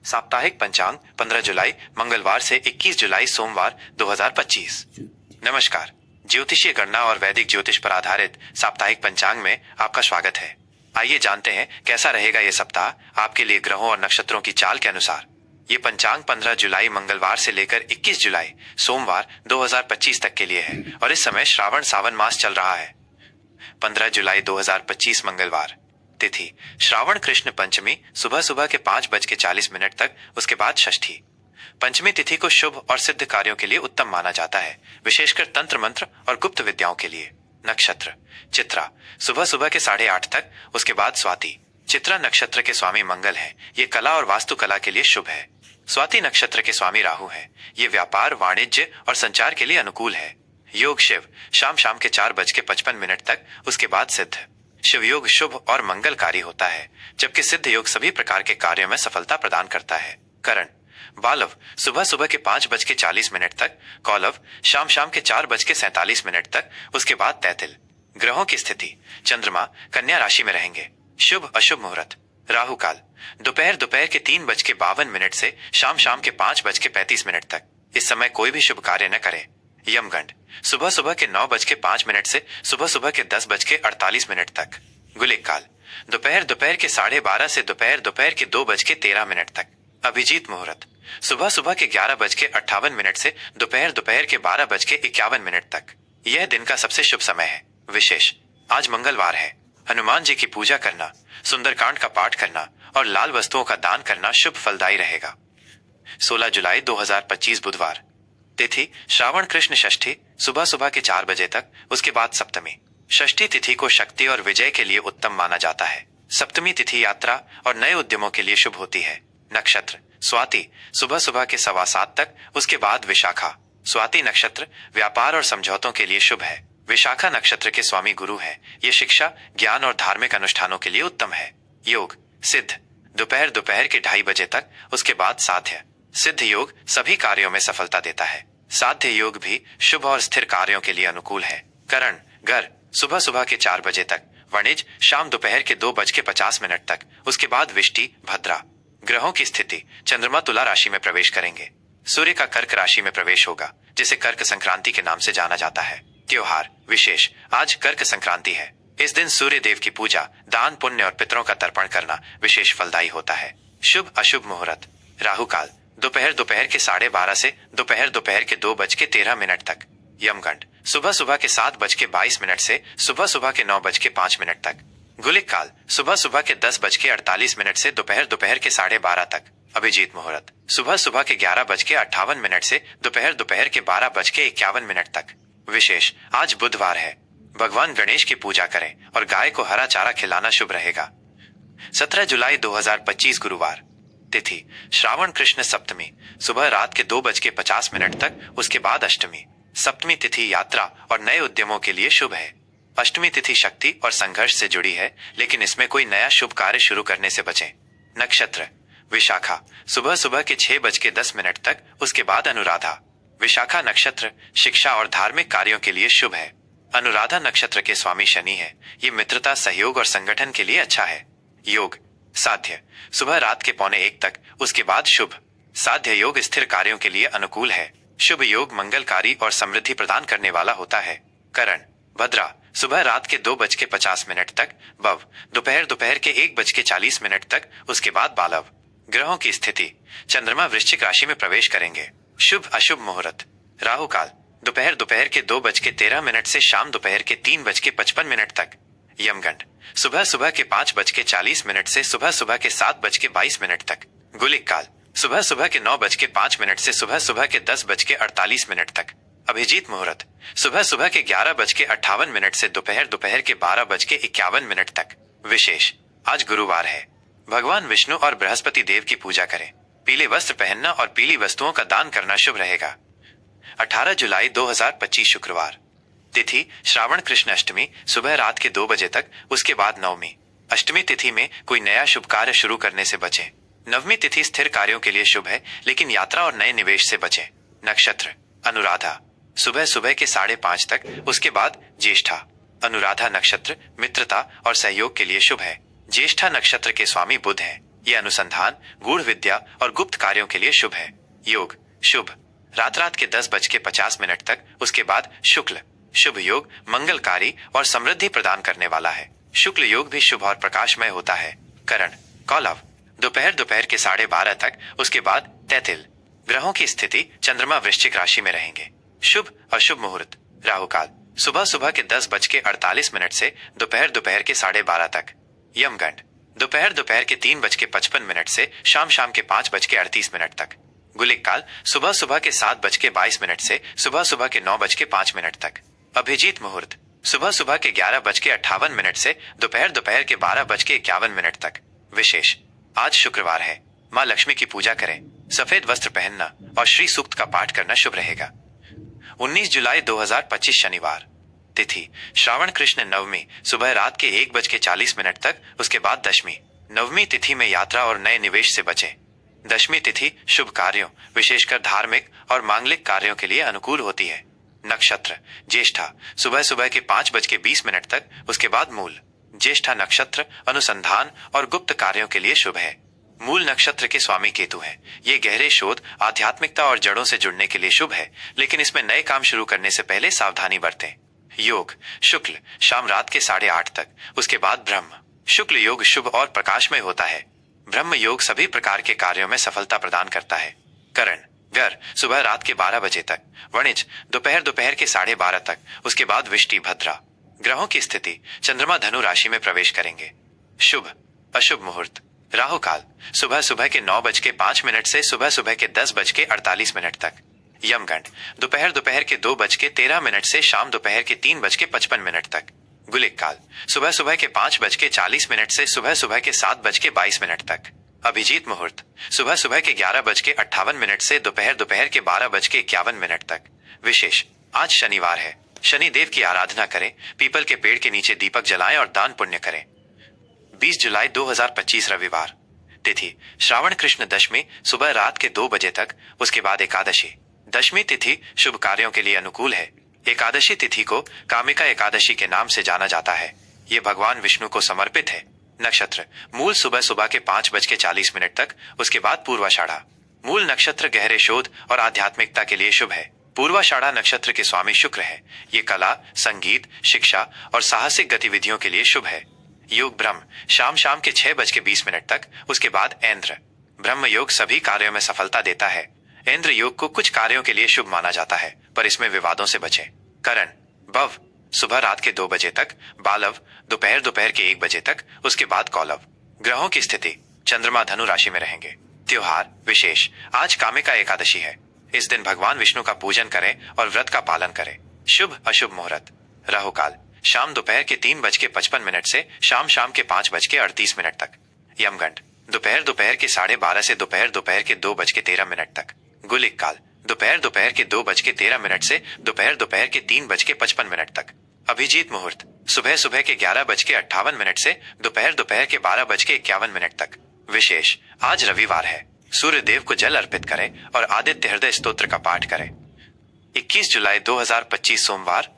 साप्ताहिक पंचांग 15 जुलाई मंगलवार से 21 जुलाई सोमवार 2025। नमस्कार। ज्योतिषीय गणना और वैदिक ज्योतिष पर आधारित साप्ताहिक पंचांग में आपका स्वागत है। आइए जानते हैं कैसा रहेगा ये सप्ताह आपके लिए ग्रहों और नक्षत्रों की चाल के अनुसार। ये पंचांग 15 जुलाई मंगलवार से लेकर 21 जुलाई सोमवार 2025 तक के लिए है और इस समय श्रावण सावन मास चल रहा है। 15 जुलाई 2025 मंगलवार, तिथि श्रावण कृष्ण पंचमी सुबह सुबह के 5:40 तक, उसके बाद षष्ठी। पंचमी तिथि को शुभ और सिद्ध कार्यों के लिए उत्तम माना जाता है, विशेषकर तंत्र मंत्र और गुप्त विद्याओं के लिए। नक्षत्र चित्रा सुबह सुबह के 8:30 तक, उसके बाद स्वाति। चित्रा नक्षत्र के स्वामी मंगल है, ये कला और वास्तुकला के लिए शुभ है। स्वाति नक्षत्र के स्वामी राहु है, ये व्यापार वाणिज्य और संचार के लिए अनुकूल है। योग शिव शाम के 4:55 तक, उसके बाद सिद्ध। शिव योग शुभ और मंगलकारी होता है, जबकि सिद्ध योग सभी प्रकार के कार्यों में सफलता प्रदान करता है। करण बालव सुबह सुबह के 5:40 तक, कौलव शाम के 4:47 तक, उसके बाद तैतिल। ग्रहों की स्थिति चंद्रमा कन्या राशि में रहेंगे। शुभ अशुभ मुहूर्त राहु काल दोपहर के 3:52 से शाम के 5:35 तक। इस समय कोई भी शुभ कार्य न करे। यमगंड सुबह के 9:05 से सुबह के 10:48 तक। गुलिक काल दोपहर के 12:30 से दोपहर के 2:13 तक। अभिजीत मुहूर्त सुबह के 11:58 से दोपहर के 12:51 तक। यह दिन का सबसे शुभ समय है। विशेष आज मंगलवार है। हनुमान जी की पूजा करना, सुंदरकांड का पाठ करना और लाल वस्तुओं का दान करना शुभ फलदायी रहेगा। 16 जुलाई 2025 बुधवार, तिथि श्रावण कृष्ण षष्ठी सुबह के 4 बजे तक, उसके बाद सप्तमी। षष्ठी तिथि को शक्ति और विजय के लिए उत्तम माना जाता है। सप्तमी तिथि यात्रा और नए उद्यमों के लिए शुभ होती है। नक्षत्र स्वाति सुबह के 7:15 तक, उसके बाद विशाखा। स्वाति नक्षत्र व्यापार और समझौतों के लिए शुभ है। विशाखा नक्षत्र के स्वामी गुरु है, ये शिक्षा ज्ञान और धार्मिक अनुष्ठानों के लिए उत्तम है। योग सिद्ध दोपहर के 2:30 बजे तक, उसके बाद साध्य। सिद्ध योग सभी कार्यों में सफलता देता है। साध्य योग भी शुभ और स्थिर कार्यों के लिए अनुकूल है। करण घर सुबह के 4 बजे तक, वणिज शाम दोपहर के 2:50 तक, उसके बाद विष्टि भद्रा। ग्रहों की स्थिति चंद्रमा तुला राशि में प्रवेश करेंगे। सूर्य का कर्क राशि में प्रवेश होगा, जिसे कर्क संक्रांति के नाम से जाना जाता है। त्योहार विशेष आज कर्क संक्रांति है। इस दिन सूर्य देव की पूजा, दान पुण्य और पितरों का तर्पण करना विशेष फलदायी होता है। शुभ अशुभ मुहूर्त राहु काल दोपहर के 12:30 से दोपहर के 2:13 तक। यमगंड सुबह के 7:22 से सुबह के 9:05 तक। गुलिक काल सुबह के 10:48 से दोपहर के 12:30 तक। अभिजीत मुहूर्त सुबह के 11:58 से दोपहर के 12:51 तक। विशेष आज बुधवार है। भगवान गणेश की पूजा करें और गाय को हरा चारा खिलाना शुभ रहेगा। 17 जुलाई 2025 गुरुवार, तिथि श्रावण कृष्ण सप्तमी सुबह रात के 2:50 तक, उसके बाद अष्टमी। सप्तमी तिथि यात्रा और नए उद्यमों के लिए शुभ है। अष्टमी तिथि शक्ति और संघर्ष से जुड़ी है, लेकिन इसमें कोई नया शुभ कार्य शुरू करने से बचें। नक्षत्र विशाखा सुबह के 6:10 तक, उसके बाद अनुराधा। विशाखा नक्षत्र शिक्षा और धार्मिक कार्यों के लिए शुभ है। अनुराधा नक्षत्र के स्वामी शनि है, ये मित्रता सहयोग और संगठन के लिए अच्छा है। योग साध्य सुबह रात के 1:45 तक, उसके बाद शुभ। साध्य योग स्थिर कार्यों के लिए अनुकूल है। शुभ योग मंगलकारी और समृद्धि प्रदान करने वाला होता है। करण भद्रा सुबह रात के 2:50 तक, बव दोपहर के 1:40 तक, उसके बाद बालव। ग्रहों की स्थिति चंद्रमा वृश्चिक राशि में प्रवेश करेंगे। शुभ अशुभ मुहूर्त राहु काल दोपहर के 2:13 से शाम दोपहर के 3:55 तक। यमगंड सुबह के 5:40 से सुबह के 7:22 तक। गुलिक काल सुबह के 9:05 से सुबह के 10:48 तक। अभिजीत मुहूर्त सुबह के 11:58 से दोपहर के 12:51 तक। विशेष आज गुरुवार है। भगवान विष्णु और बृहस्पति देव की पूजा करें। पीले वस्त्र पहनना और पीली वस्तुओं का दान करना शुभ रहेगा। 18 जुलाई 2025 शुक्रवार, तिथि श्रावण कृष्ण अष्टमी सुबह रात के 2 बजे तक, उसके बाद नवमी। अष्टमी तिथि में कोई नया शुभ कार्य शुरू करने से बचें। नवमी तिथि स्थिर कार्यों के लिए शुभ है, लेकिन यात्रा और नए निवेश से बचें। नक्षत्र अनुराधा सुबह के 5:30 तक, उसके बाद ज्येष्ठा। अनुराधा नक्षत्र मित्रता और सहयोग के लिए शुभ है। ज्येष्ठा नक्षत्र के स्वामी बुध हैं, ये अनुसंधान, गूढ़ विद्या और गुप्त कार्यों के लिए शुभ है। योग शुभ रात के 10:50 तक, उसके बाद शुक्ल शुभ योग मंगलकारी और समृद्धि प्रदान करने वाला है। शुक्ल योग भी शुभ और प्रकाशमय होता है। करण कौलव दोपहर के 12:30 तक, उसके बाद तैतिल। ग्रहों की स्थिति, चंद्रमा वृश्चिक राशि में रहेंगे। शुभ अशुभ मुहूर्त राहु काल सुबह के 10:48 से दोपहर के 12:30 तक। यमगंड दोपहर के 3:55 से शाम के 5:38 तक। गुलिक काल सुबह के 7:22 से सुबह के 9:05 तक। अभिजीत मुहूर्त सुबह के 11:58 से दोपहर के 12:51 तक। विशेष आज शुक्रवार है। माँ लक्ष्मी की पूजा करें, सफेद वस्त्र पहनना और श्री सूक्त का पाठ करना शुभ रहेगा। 19 जुलाई 2025 शनिवार। तिथि श्रावण कृष्ण नवमी सुबह रात के 1:40 तक, उसके बाद दशमी। नवमी तिथि में यात्रा और नए निवेश से बचें। दशमी तिथि शुभ कार्यों, विशेषकर धार्मिक और मांगलिक कार्यों के लिए अनुकूल होती है। नक्षत्र ज्येष्ठा सुबह के 5:20 तक, उसके बाद मूल। ज्येष्ठा नक्षत्र अनुसंधान और गुप्त कार्यों के लिए शुभ है। मूल नक्षत्र के स्वामी केतु हैं। ये गहरे शोध, आध्यात्मिकता और जड़ों से जुड़ने के लिए शुभ है, लेकिन इसमें नए काम शुरू करने से पहले सावधानी बरतें। योग शुक्ल शाम रात के 8:30 तक, उसके बाद ब्रह्म। शुक्ल योग शुभ और प्रकाशमय होता है। ब्रह्म योग सभी प्रकार के कार्यों में सफलता प्रदान करता है। करण घर सुबह रात के 12 बजे तक। वणिज दोपहर के 12:30 तक, उसके बाद विष्टि भद्रा। ग्रहों की स्थिति, चंद्रमा धनु राशि में प्रवेश करेंगे। शुभ अशुभ मुहूर्त राहु काल सुबह के 9:05 से सुबह के 10:48 तक। यमगंड दोपहर के 2:13 से शाम दोपहर के 3:55 तक। गुलिक काल सुबह के 5:40 से सुबह के 7:22 तक। अभिजीत मुहूर्त सुबह के 11:58 से दोपहर के 12:51 तक। विशेष आज शनिवार है। शनि देव की आराधना करें, पीपल के पेड़ के नीचे दीपक जलाएं और दान पुण्य करें। 20 जुलाई 2025 रविवार। तिथि श्रावण कृष्ण दशमी सुबह रात के 2 बजे तक, उसके बाद एकादशी। दशमी तिथि शुभ कार्यों के लिए अनुकूल है। एकादशी तिथि को कामिका एकादशी के नाम से जाना जाता है। ये भगवान विष्णु को समर्पित है। नक्षत्र मूल सुबह के 5:40 तक, उसके बाद पूर्वाषाढ़ा। मूल नक्षत्र गहरे शोध और आध्यात्मिकता के लिए शुभ है। पूर्वाषाढ़ा नक्षत्र के स्वामी शुक्र है। ये कला, संगीत, शिक्षा और साहसिक गतिविधियों के लिए शुभ है। योग ब्रह्म शाम के 6:20 तक, उसके बाद ऐन्द्र। ब्रह्म योग सभी कार्यों में सफलता देता है। ऐन्द्र योग को कुछ कार्यों के लिए शुभ माना जाता है, पर इसमें विवादों से बचें। करण भव सुबह रात के 2 बजे तक। बालव दोपहर के 1 बजे तक, उसके बाद कौलव। ग्रहों की स्थिति, चंद्रमा धनु राशि में रहेंगे। त्योहार विशेष आज कामिका एकादशी है। इस दिन भगवान विष्णु का पूजन करें और व्रत का पालन करें। शुभ अशुभ मुहूर्त राहु काल शाम दोपहर के 3:55 से शाम के 5:38 तक। यमगंड दोपहर के 12:30 से दोपहर के 2:13 तक। गुलिक काल दोपहर के 2:13 से दोपहर के 3:55 तक। अभिजीत मुहूर्त सुबह के 11:58 से दोपहर के 12:51 तक। विशेष आज रविवार है। सूर्य देव को जल अर्पित करें और आदित्य हृदय स्तोत्र का पाठ करें। 21 जुलाई 2025 सोमवार।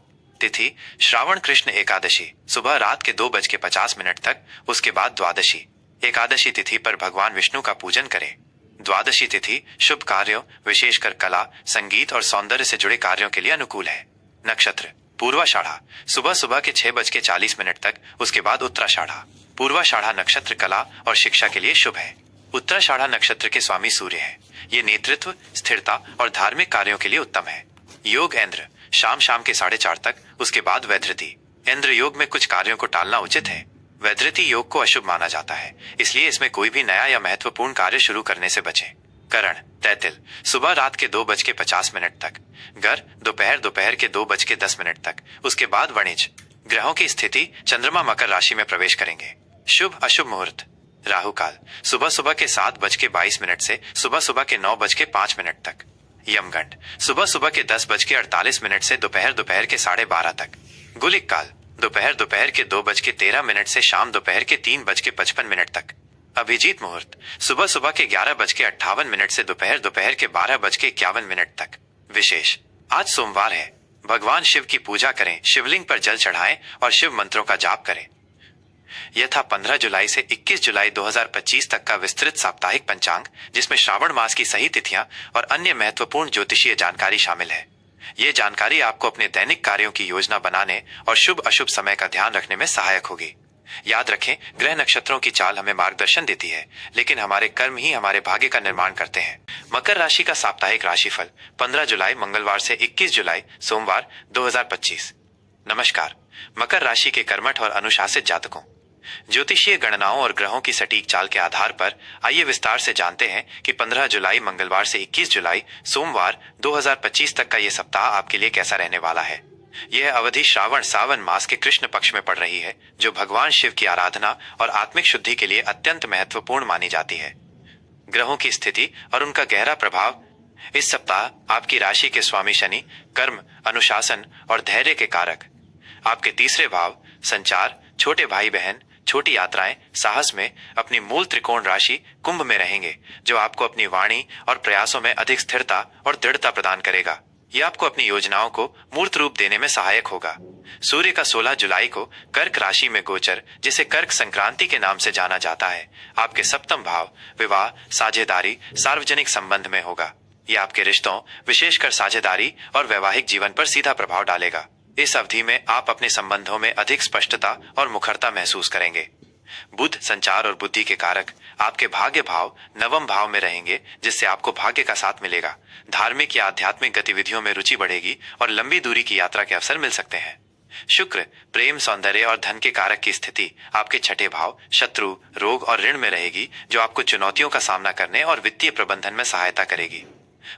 तिथि श्रावण कृष्ण एकादशी सुबह रात के 2:50 तक, उसके बाद द्वादशी। एकादशी तिथि पर भगवान विष्णु का पूजन करें। द्वादशी तिथि शुभ कार्यों, विशेषकर कला, संगीत और सौंदर्य से जुड़े कार्यों के लिए अनुकूल है। नक्षत्र पूर्वाषाढ़ा सुबह के 6:40 तक, उसके बाद उत्तराषाढ़ा। पूर्वाषाढ़ा नक्षत्र कला और शिक्षा के लिए शुभ है। उत्तराषाढ़ा नक्षत्र के स्वामी सूर्य है। ये नेतृत्व, स्थिरता और धार्मिक कार्यों के लिए उत्तम है। योग ऐन्द्र शाम के 4:30 तक, उसके बाद वैधृति। ऐन्द्र योग में कुछ कार्यों को टालना उचित है। वैधृति योग को अशुभ माना जाता है, इसलिए इसमें कोई भी नया या महत्वपूर्ण कार्य शुरू करने से बचें। करण तैतिल सुबह रात के 2:50 तक। गर दोपहर के 2:10 तक, उसके बाद वणिज। ग्रहों की स्थिति, चंद्रमा मकर राशि में प्रवेश करेंगे। शुभ अशुभ मुहूर्त राहु काल सुबह के 7:22 से सुबह के 9:05 तक। यमगंड सुबह के 10:48 से दोपहर के 12:30 तक। गुलिक काल दोपहर के 2:13 से शाम दोपहर के 3:55 तक। अभिजीत मुहूर्त सुबह के 11:58 से दोपहर के 12:51 तक। विशेष आज सोमवार है। भगवान शिव की पूजा करें, शिवलिंग पर जल चढ़ाएं और शिव मंत्रों का जाप करें। यह था 15 जुलाई से 21 जुलाई 2025 तक का विस्तृत साप्ताहिक पंचांग, जिसमें श्रावण मास की सही तिथियां और अन्य महत्वपूर्ण ज्योतिषीय जानकारी शामिल है। ये जानकारी आपको अपने दैनिक कार्यों की योजना बनाने और शुभ अशुभ समय का ध्यान रखने में सहायक होगी। याद रखें, ग्रह नक्षत्रों की चाल हमें मार्गदर्शन देती है, लेकिन हमारे कर्म ही हमारे भाग्य का निर्माण करते हैं। मकर राशि का साप्ताहिक राशिफल 15 जुलाई मंगलवार से 21 जुलाई सोमवार 2025। नमस्कार। मकर राशि के कर्मठ और अनुशासित जातकों, ज्योतिषीय गणनाओं और ग्रहों की सटीक चाल के आधार पर आइए विस्तार से जानते हैं कि 15 जुलाई मंगलवार से 21 जुलाई सोमवार 2025 तक का यह सप्ताह आपके लिए कैसा रहने वाला है। यह अवधि श्रावण सावन मास के कृष्ण पक्ष में पड़ रही है, जो भगवान शिव की आराधना और आत्मिक शुद्धि के लिए अत्यंत महत्वपूर्ण मानी जाती है। ग्रहों की स्थिति और उनका गहरा प्रभाव। इस सप्ताह आपकी राशि के स्वामी शनि कर्म, अनुशासन और धैर्य के कारक आपके तीसरे भाव संचार, छोटे भाई बहन, छोटी यात्राएं, साहस में अपनी मूल त्रिकोण राशि कुंभ में रहेंगे, जो आपको अपनी वाणी और प्रयासों में अधिक स्थिरता और दृढ़ता प्रदान करेगा। यह आपको अपनी योजनाओं को मूर्त रूप देने में सहायक होगा। सूर्य का 16 जुलाई को कर्क राशि में गोचर, जिसे कर्क संक्रांति के नाम से जाना जाता है, आपके सप्तम भाव विवाह, साझेदारी, सार्वजनिक संबंध में होगा। यह आपके रिश्तों, विशेषकर साझेदारी और वैवाहिक जीवन पर सीधा प्रभाव डालेगा। इस अवधि में आप अपने संबंधों में अधिक स्पष्टता और मुखरता महसूस करेंगे। बुध संचार और बुद्धि के कारक आपके भाग्य भाव नवम भाव में रहेंगे, जिससे आपको भाग्य का साथ मिलेगा। धार्मिक या आध्यात्मिक गतिविधियों में रुचि बढ़ेगी और लंबी दूरी की यात्रा के अवसर मिल सकते हैं। शुक्र प्रेम, सौंदर्य और धन के कारक की स्थिति आपके छठे भाव शत्रु, रोग और ऋण में रहेगी, जो आपको चुनौतियों का सामना करने और वित्तीय प्रबंधन में सहायता करेगी।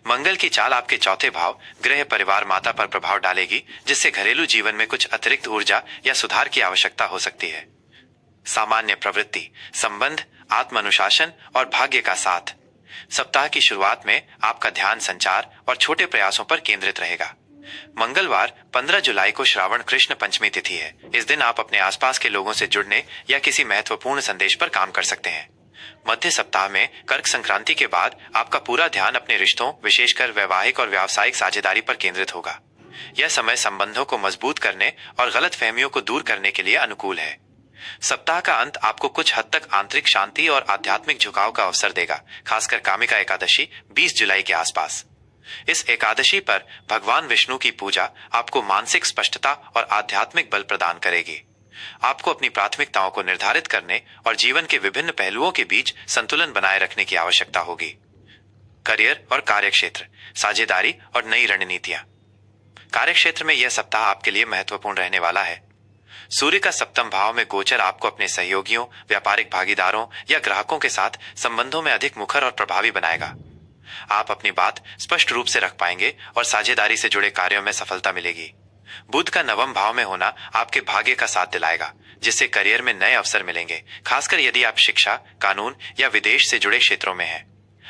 मंगल की चाल आपके चौथे भाव गृह, परिवार, माता पर प्रभाव डालेगी, जिससे घरेलू जीवन में कुछ अतिरिक्त ऊर्जा या सुधार की आवश्यकता हो सकती है। सामान्य प्रवृत्ति, संबंध, आत्म अनुशासन और भाग्य का साथ। सप्ताह की शुरुआत में आपका ध्यान संचार और छोटे प्रयासों पर केंद्रित रहेगा। मंगलवार 15 जुलाई को श्रावण कृष्ण पंचमी तिथि है। इस दिन आप अपने आसपास के लोगों से जुड़ने या किसी महत्वपूर्ण संदेश पर काम कर सकते हैं। मध्य सप्ताह में कर्क संक्रांति के बाद आपका पूरा ध्यान अपने रिश्तों, विशेषकर वैवाहिक और व्यावसायिक साझेदारी पर केंद्रित होगा। यह समय संबंधों को मजबूत करने और गलतफहमियों को दूर करने के लिए अनुकूल है। सप्ताह का अंत आपको कुछ हद तक आंतरिक शांति और आध्यात्मिक झुकाव का अवसर देगा, खासकर कामिका एकादशी 20 जुलाई के आसपास। इस एकादशी पर भगवान विष्णु की पूजा आपको मानसिक स्पष्टता और आध्यात्मिक बल प्रदान करेगी। आपको अपनी प्राथमिकताओं को निर्धारित करने और जीवन के विभिन्न पहलुओं के बीच संतुलन बनाए रखने की आवश्यकता होगी। करियर और कार्यक्षेत्र, साझेदारी और नई रणनीतियां। कार्यक्षेत्र में यह सप्ताह आपके लिए महत्वपूर्ण रहने वाला है। सूर्य का सप्तम भाव में गोचर आपको अपने सहयोगियों, व्यापारिक भागीदारों या ग्राहकों के साथ संबंधों में अधिक मुखर और प्रभावी बनाएगा। आप अपनी बात स्पष्ट रूप से रख पाएंगे और साझेदारी से जुड़े कार्यों में सफलता मिलेगी। बुध का नवम भाव में होना आपके भाग्य का साथ दिलाएगा, जिससे करियर में नए अवसर मिलेंगे, खासकर यदि आप शिक्षा, कानून या विदेश से जुड़े क्षेत्रों में हैं।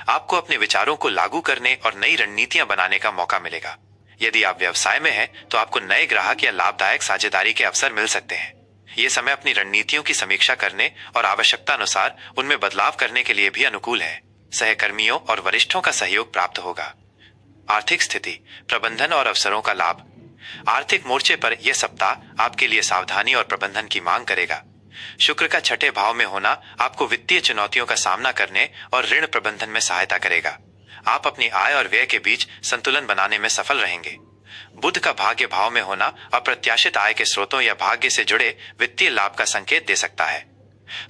आपको अपने विचारों को लागू करने और नई रणनीतियां बनाने का मौका मिलेगा। यदि आप व्यवसाय में हैं, तो आपको नए ग्राहक या लाभदायक साझेदारी के अवसर मिल सकते हैं। ये समय अपनी रणनीतियों की समीक्षा करने और आवश्यकता अनुसार उनमें बदलाव करने के लिए भी अनुकूल है। सहकर्मियों और वरिष्ठों का सहयोग प्राप्त होगा। आर्थिक स्थिति, प्रबंधन और अवसरों का लाभ। आर्थिक मोर्चे पर यह सप्ताह आपके लिए सावधानी और प्रबंधन की मांग करेगा। शुक्र का छठे भाव में होना आपको वित्तीय चुनौतियों का सामना करने और ऋण प्रबंधन में सहायता करेगा। आप अपनी आय और व्यय के बीच संतुलन बनाने में सफल रहेंगे। बुध का भाग्य भाव में होना अप्रत्याशित आय के स्रोतों या भाग्य से जुड़े वित्तीय लाभ का संकेत दे सकता है।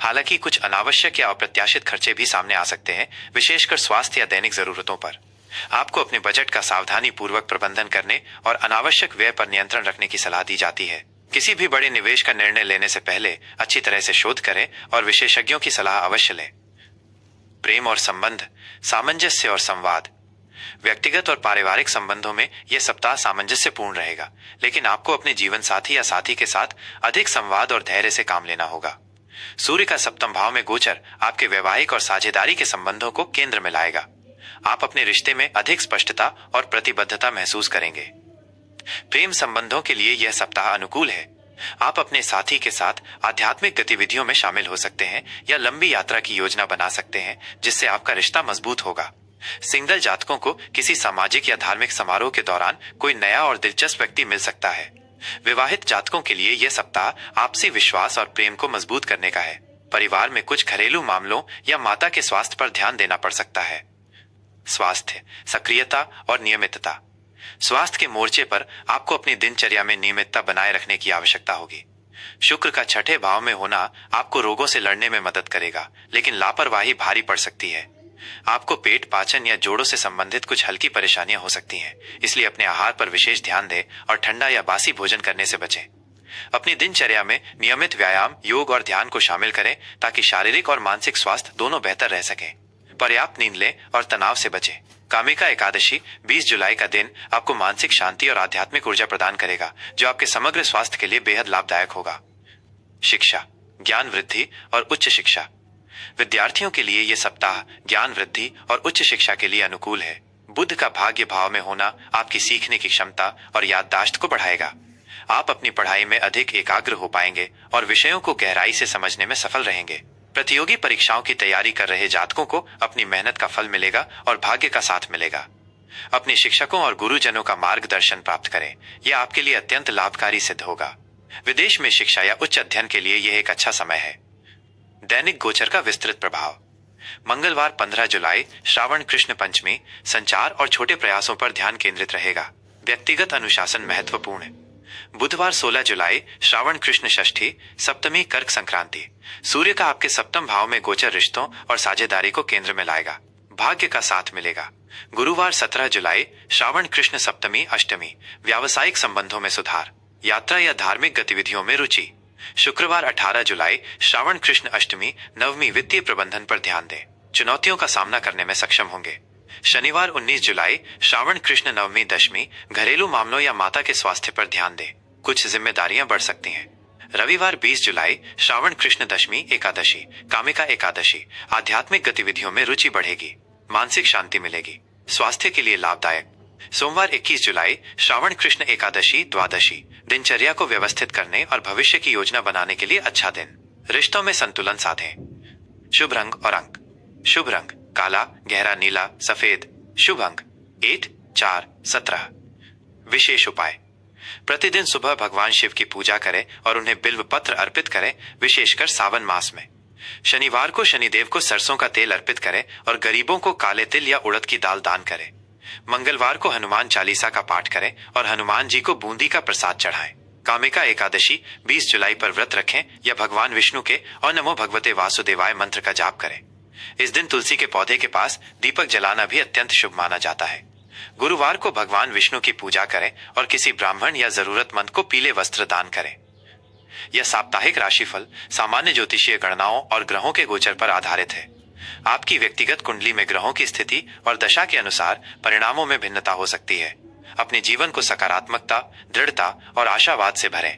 हालांकि कुछ अनावश्यक या अप्रत्याशित खर्चे भी सामने आ सकते हैं, विशेषकर स्वास्थ्य या दैनिक जरूरतों पर। आपको अपने बजट का सावधानी पूर्वक प्रबंधन करने और अनावश्यक व्यय पर नियंत्रण रखने की सलाह दी जाती है। किसी भी बड़े निवेश का निर्णय लेने से पहले अच्छी तरह से शोध करें और विशेषज्ञों की सलाह अवश्य लें। प्रेम और संबंध, सामंजस्य और संवाद। व्यक्तिगत और पारिवारिक संबंधों में यह सप्ताह सामंजस्यपूर्ण रहेगा, लेकिन आपको अपने जीवन साथी या साथी के साथ अधिक संवाद और धैर्य से काम लेना होगा। सूर्य का सप्तम भाव में गोचर आपके वैवाहिक और साझेदारी के संबंधों को केंद्र में लाएगा। आप अपने रिश्ते में अधिक स्पष्टता और प्रतिबद्धता महसूस करेंगे। प्रेम संबंधों के लिए यह सप्ताह अनुकूल है। आप अपने साथी के साथ आध्यात्मिक गतिविधियों में शामिल हो सकते हैं या लंबी यात्रा की योजना बना सकते हैं, जिससे आपका रिश्ता मजबूत होगा। सिंगल जातकों को किसी सामाजिक या धार्मिक समारोह के दौरान कोई नया और दिलचस्प व्यक्ति मिल सकता है। विवाहित जातकों के लिए यह सप्ताह आपसी विश्वास और प्रेम को मजबूत करने का है। परिवार में कुछ घरेलू मामलों या माता के स्वास्थ्य पर ध्यान देना पड़ सकता है। स्वास्थ्य, सक्रियता और नियमितता। स्वास्थ्य के मोर्चे पर आपको अपनी दिनचर्या में नियमितता बनाए रखने की आवश्यकता होगी। शुक्र का छठे भाव में होना आपको रोगों से लड़ने में मदद करेगा, लेकिन लापरवाही भारी पड़ सकती है। आपको पेट, पाचन या जोड़ों से संबंधित कुछ हल्की परेशानियां हो सकती हैं, इसलिए अपने आहार पर विशेष ध्यान दें और ठंडा या बासी भोजन करने से बचें। अपनी दिनचर्या में नियमित व्यायाम, योग और ध्यान को शामिल करें ताकि शारीरिक और मानसिक स्वास्थ्य दोनों बेहतर रह सकें। पर्याप्त नींद लें और तनाव से बचें। कामिका एकादशी 20 जुलाई का दिन आपको मानसिक शांति और आध्यात्मिक ऊर्जा प्रदान करेगा, जो आपके समग्र स्वास्थ्य के लिए बेहद लाभदायक होगा। शिक्षा, ज्ञान वृद्धि और उच्च शिक्षा। विद्यार्थियों के लिए यह सप्ताह ज्ञान वृद्धि और उच्च शिक्षा के लिए अनुकूल है। बुध का भाग्य भाव में होना आपकी सीखने की क्षमता और याददाश्त को बढ़ाएगा। आप अपनी पढ़ाई में अधिक एकाग्र हो पाएंगे और विषयों को गहराई से समझने में सफल रहेंगे। प्रतियोगी परीक्षाओं की तैयारी कर रहे जातकों को अपनी मेहनत का फल मिलेगा और भाग्य का साथ मिलेगा। अपने शिक्षकों और गुरुजनों का मार्गदर्शन प्राप्त करें, यह आपके लिए अत्यंत लाभकारी सिद्ध होगा। विदेश में शिक्षा या उच्च अध्ययन के लिए यह एक अच्छा समय है। दैनिक गोचर का विस्तृत प्रभाव। मंगलवार 15 जुलाई श्रावण कृष्ण पंचमी संचार और छोटे प्रयासों पर ध्यान केंद्रित रहेगा। व्यक्तिगत अनुशासन महत्वपूर्ण है। बुधवार 16 जुलाई श्रावण कृष्ण षष्ठी सप्तमी कर्क संक्रांति। सूर्य का आपके सप्तम भाव में गोचर रिश्तों और साझेदारी को केंद्र में लाएगा। भाग्य का साथ मिलेगा। गुरुवार 17 जुलाई श्रावण कृष्ण सप्तमी अष्टमी। व्यावसायिक संबंधों में सुधार, यात्रा या धार्मिक गतिविधियों में रुचि। शुक्रवार 18 जुलाई श्रावण कृष्ण अष्टमी नवमी। वित्तीय प्रबंधन पर ध्यान दें, चुनौतियों का सामना करने में सक्षम होंगे। शनिवार 19 जुलाई श्रावण कृष्ण नवमी दशमी। घरेलू मामलों या माता के स्वास्थ्य पर ध्यान दें, कुछ जिम्मेदारियां बढ़ सकती हैं। रविवार 20 जुलाई श्रावण कृष्ण दशमी एकादशी कामिका एकादशी। आध्यात्मिक गतिविधियों में रुचि बढ़ेगी, मानसिक शांति मिलेगी, स्वास्थ्य के लिए लाभदायक। सोमवार 21 जुलाई श्रावण कृष्ण एकादशी द्वादशी। दिनचर्या को व्यवस्थित करने और भविष्य की योजना बनाने के लिए अच्छा दिन। रिश्तों में संतुलन साधें। शुभ रंग और अंक। शुभ रंग काला, गहरा नीला, सफेद। शुभ अंक 8, 4, 17। विशेष उपाय। प्रतिदिन सुबह भगवान शिव की पूजा करें और उन्हें बिल्व पत्र अर्पित करें, विशेषकर सावन मास में। शनिवार को शनिदेव को सरसों का तेल अर्पित करें और गरीबों को काले तिल या उड़द की दाल दान करें। मंगलवार को हनुमान चालीसा का पाठ करें और हनुमान जी को बूंदी का प्रसाद चढ़ाएं। कामिका एकादशी 20 जुलाई पर व्रत रखें या भगवान विष्णु के और नमो भगवते वासुदेवाय मंत्र का जाप करें। इस दिन तुलसी के पौधे के पास दीपक जलाना भी अत्यंत शुभ माना जाता है। गुरुवार को भगवान विष्णु की पूजा करें और किसी ब्राह्मण या जरूरतमंद को पीले वस्त्र दान करें। यह साप्ताहिक राशिफल सामान्य ज्योतिषीय गणनाओं और ग्रहों के गोचर पर आधारित है। आपकी व्यक्तिगत कुंडली में ग्रहों की स्थिति और दशा के अनुसार परिणामों में भिन्नता हो सकती है। अपने जीवन को सकारात्मकता, दृढ़ता और आशावाद से भरें।